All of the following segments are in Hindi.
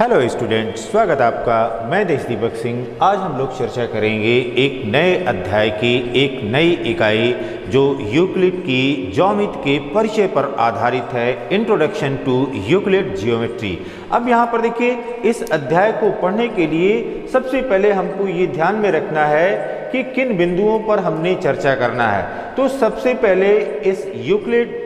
हेलो स्टूडेंट, स्वागत है आपका। मैं देश दीपक सिंह। आज हम लोग चर्चा करेंगे एक नए अध्याय की एक नई इकाई जो यूक्लिड की ज्यामिति के परिचय पर आधारित है, इंट्रोडक्शन टू यूक्लिड ज्योमेट्री। अब यहाँ पर देखिए, इस अध्याय को पढ़ने के लिए सबसे पहले हमको ये ध्यान में रखना है कि किन बिंदुओं पर हमने चर्चा करना है। तो सबसे पहले इस यूक्लिड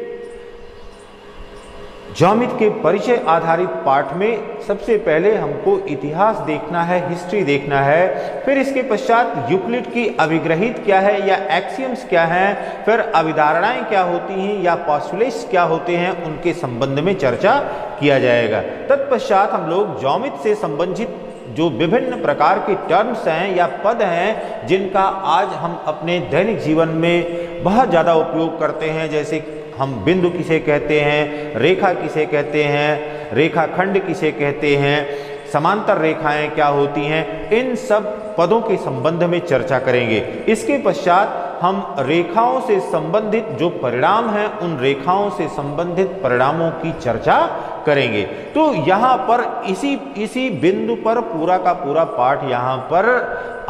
ज्यामिति के परिचय आधारित पाठ में सबसे पहले हमको इतिहास देखना है, हिस्ट्री देखना है। फिर इसके पश्चात यूक्लिड की अभिग्रहित क्या है या एक्सियम्स क्या हैं, फिर अभिधारणाएं क्या होती हैं या पोस्टुलेट्स क्या होते हैं, उनके संबंध में चर्चा किया जाएगा। तत्पश्चात हम लोग ज्यामिति से संबंधित जो विभिन्न प्रकार के टर्म्स हैं या पद हैं जिनका आज हम अपने दैनिक जीवन में बहुत ज़्यादा उपयोग करते हैं, जैसे हम बिंदु किसे कहते हैं, रेखा किसे कहते हैं, रेखाखंड किसे कहते हैं, समांतर रेखाएं क्या होती हैं, इन सब पदों के संबंध में चर्चा करेंगे। इसके पश्चात हम रेखाओं से संबंधित जो परिणाम हैं उन रेखाओं से संबंधित परिणामों की चर्चा करेंगे। तो यहाँ पर इसी बिंदु पर पूरा का पूरा पाठ यहाँ पर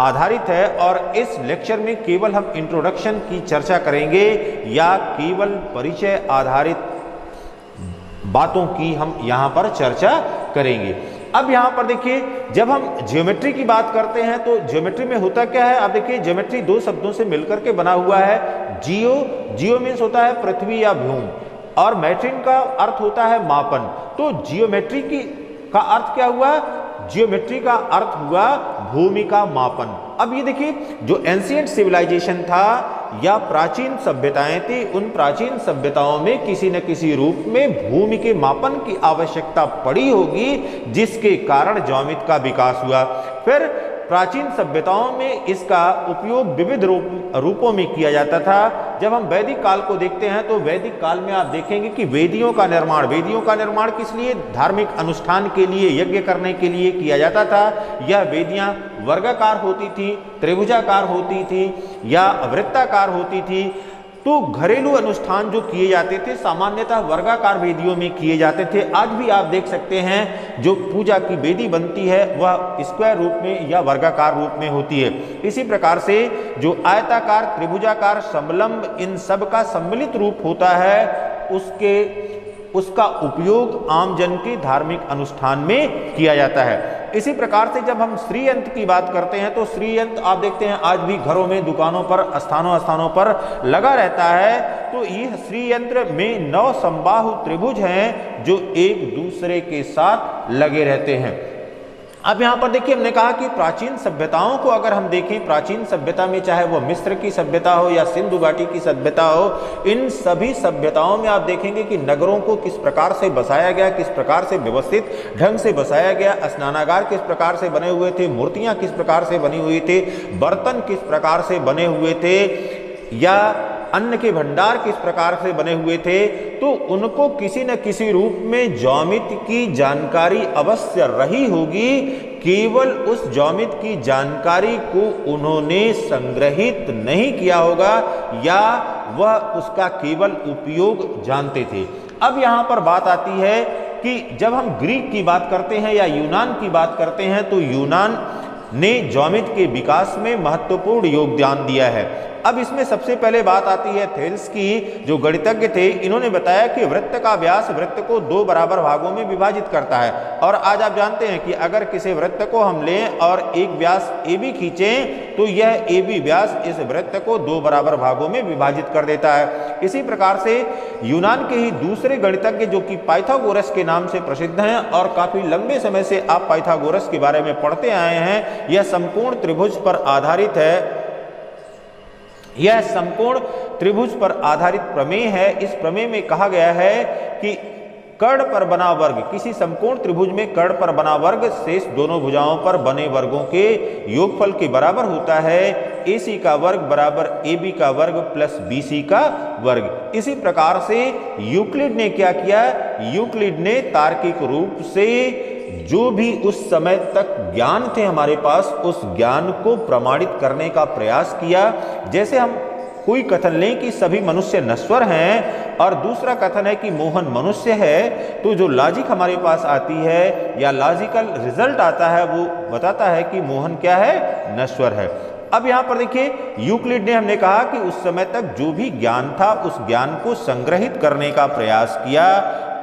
आधारित है और इस लेक्चर में केवल हम इंट्रोडक्शन की चर्चा करेंगे या केवल परिचय आधारित बातों की हम यहाँ पर चर्चा करेंगे। अब यहाँ पर देखिए, जब हम ज्योमेट्री की बात करते हैं तो ज्योमेट्री में होता क्या है। अब देखिए, ज्योमेट्री दो शब्दों से मिलकर के बना हुआ है। जियो मीन्स होता है पृथ्वी या भूमि, और मैट्रिन का अर्थ होता है मापन। तो जियोमेट्री का अर्थ क्या हुआ? जियोमेट्री का अर्थ हुआ भूमि का मापन। अब ये देखिए, जो एंशिएंट सिविलाइजेशन था या प्राचीन सभ्यताएं थी, उन प्राचीन सभ्यताओं में किसी न किसी रूप में भूमि के मापन की आवश्यकता पड़ी होगी, जिसके कारण ज्यामिति का विकास हुआ। फिर प्राचीन सभ्यताओं में इसका उपयोग विविध रूपों में किया जाता था। जब हम वैदिक काल को देखते हैं तो वैदिक काल में आप देखेंगे कि वेदियों का निर्माण किस लिए? धार्मिक अनुष्ठान के लिए, यज्ञ करने के लिए किया जाता था। यह वेदियां वर्गाकार होती थी, त्रिभुजाकार होती थी या वृत्ताकार होती थी। तो घरेलू अनुष्ठान जो किए जाते थे सामान्यतः वर्गाकार वेदियों में किए जाते थे। आज भी आप देख सकते हैं जो पूजा की वेदी बनती है वह स्क्वायर रूप में या वर्गाकार रूप में होती है। इसी प्रकार से जो आयताकार, त्रिभुजाकार, समलंब, इन सब का सम्मिलित रूप होता है, उसका उपयोग आमजन के धार्मिक अनुष्ठान में किया जाता है। इसी प्रकार से जब हम श्रीयंत्र की बात करते हैं तो श्रीयंत्र आप देखते हैं आज भी घरों में, दुकानों पर, स्थानों पर लगा रहता है। तो ये श्रीयंत्र में 9 समबाहु त्रिभुज हैं जो एक दूसरे के साथ लगे रहते हैं। अब यहाँ पर देखिए, हमने कहा कि प्राचीन सभ्यताओं को अगर हम देखें, प्राचीन सभ्यता में चाहे वो मिस्र की सभ्यता हो या सिंधु घाटी की सभ्यता हो, इन सभी सभ्यताओं में आप देखेंगे कि नगरों को किस प्रकार से बसाया गया, किस प्रकार से व्यवस्थित ढंग से बसाया गया, स्नानागार किस प्रकार से बने हुए थे, मूर्तियां किस प्रकार से बनी हुई थी, बर्तन किस प्रकार से बने हुए थे या अन्न के भंडार किस प्रकार से बने हुए थे। तो उनको किसी न किसी रूप में ज्यामिति की जानकारी अवश्य रही होगी। केवल उस ज्यामिति की जानकारी को उन्होंने संग्रहित नहीं किया होगा या वह उसका केवल उपयोग जानते थे। अब यहाँ पर बात आती है कि जब हम ग्रीक की बात करते हैं या यूनान की बात करते हैं तो यूनान ने ज्यामिति के विकास में महत्वपूर्ण योगदान दिया है। अब इसमें सबसे पहले बात आती है थेल्स की, जो गणितज्ञ थे। इन्होंने बताया कि वृत्त का व्यास वृत्त को 2 बराबर भागों में विभाजित करता है। और आज आप जानते हैं कि अगर किसी वृत्त को हम लें और एक व्यास AB खींचें तो यह AB व्यास इस वृत्त को 2 बराबर भागों में विभाजित कर देता है। इसी प्रकार से यूनान के ही दूसरे गणितज्ञ जो कि पाइथागोरस के नाम से प्रसिद्ध हैं और काफी लंबे समय से आप पाइथागोरस के बारे में पढ़ते आए हैं, यह समकोण त्रिभुज पर आधारित है। यह समकोण त्रिभुज पर आधारित प्रमेय है। इस प्रमेय में कहा गया है कि कर्ण पर बना वर्ग, किसी समकोण त्रिभुज में कर्ण पर बना वर्ग शेष दोनों भुजाओं पर बने वर्गों के योगफल के बराबर होता है। AC का वर्ग बराबर AB का वर्ग प्लस BC का वर्ग। इसी प्रकार से यूक्लिड ने क्या किया? यूक्लिड ने तार्किक रूप से जो भी उस समय तक ज्ञान थे हमारे पास, उस ज्ञान को प्रमाणित करने का प्रयास किया। जैसे हम कोई कथन लें कि सभी मनुष्य नश्वर हैं, और दूसरा कथन है कि मोहन मनुष्य है। तो जो लॉजिक हमारे पास आती है या लॉजिकल रिजल्ट आता है वो बताता है कि मोहन क्या है, नश्वर है। अब यहां पर देखिए यूक्लिड ने, हमने कहा कि उस समय तक जो भी ज्ञान था उस ज्ञान को संग्रहित करने का प्रयास किया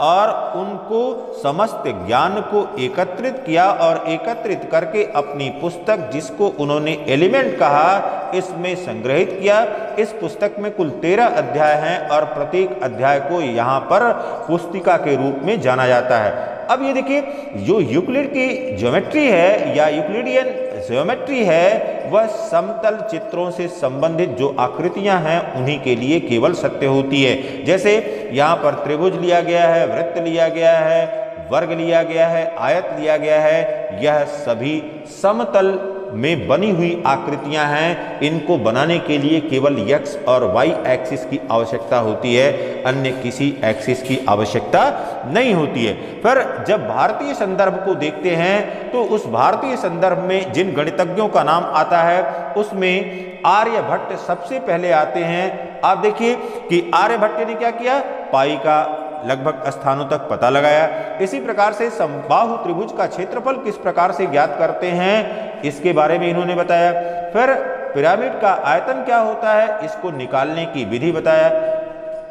और उनको समस्त ज्ञान को एकत्रित किया और एकत्रित करके अपनी पुस्तक, जिसको उन्होंने एलिमेंट कहा, इसमें संग्रहित किया। इस पुस्तक में कुल 13 अध्याय हैं और प्रत्येक अध्याय को यहाँ पर पुस्तिका के रूप में जाना जाता है। अब ये देखिए जो यूक्लिड की ज्योमेट्री है या यूक्लिडियन ज्योमेट्री है वह समतल चित्रों से संबंधित जो आकृतियां हैं उन्हीं के लिए केवल सत्य होती है। जैसे यहाँ पर त्रिभुज लिया गया है, वृत्त लिया गया है, वर्ग लिया गया है, आयत लिया गया है, यह सभी समतल में बनी हुई आकृतियां हैं। इनको बनाने के लिए केवल x और y एक्सिस की आवश्यकता होती है, अन्य किसी एक्सिस की आवश्यकता नहीं होती है। फिर जब भारतीय संदर्भ को देखते हैं तो उस भारतीय संदर्भ में जिन गणितज्ञों का नाम आता है उसमें आर्यभट्ट सबसे पहले आते हैं। आप देखिए कि आर्यभट्ट ने क्या किया, पाई का लगभग स्थानों तक पता लगाया। इसी प्रकार से समबाहु त्रिभुज का क्षेत्रफल किस प्रकार से ज्ञात करते हैं इसके बारे में इन्होंने बताया। फिर पिरामिड का आयतन क्या होता है इसको निकालने की विधि बताया।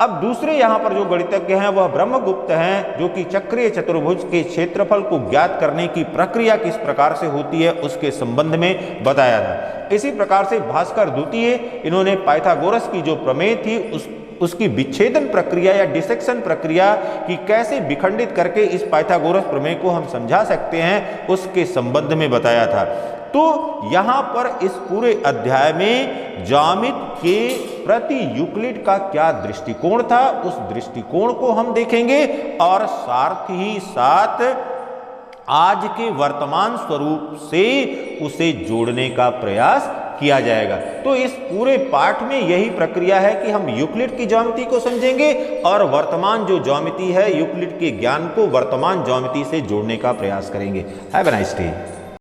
अब दूसरे यहाँ पर जो गणितज्ञ हैं वह ब्रह्मगुप्त हैं, जो कि चक्रीय चतुर्भुज के क्षेत्रफल को ज्ञात करने की प्रक्रिया किस प्रकार से होती है उसके संबंध में बताया था। इसी प्रकार से भास्कर द्वितीय, इन्होंने पाइथागोरस की जो प्रमेय थी उसकी विच्छेदन प्रक्रिया या डिसेक्शन प्रक्रिया की कैसे विखंडित करके इस पाइथागोरस प्रमेय को हम समझा सकते हैं उसके संबंध में बताया था। तो यहाँ पर इस पूरे अध्याय में ज्यामिति के प्रति यूक्लिड का क्या दृष्टिकोण था उस दृष्टिकोण को हम देखेंगे और साथ ही साथ आज के वर्तमान स्वरूप से उसे जोड़ने का प्रयास किया जाएगा। तो इस पूरे पाठ में यही प्रक्रिया है कि हम यूक्लिड की ज्यामिति को समझेंगे और वर्तमान जो ज्यामिति है यूक्लिड के ज्ञान को वर्तमान ज्यामिति से जोड़ने का प्रयास करेंगे। Have a nice day.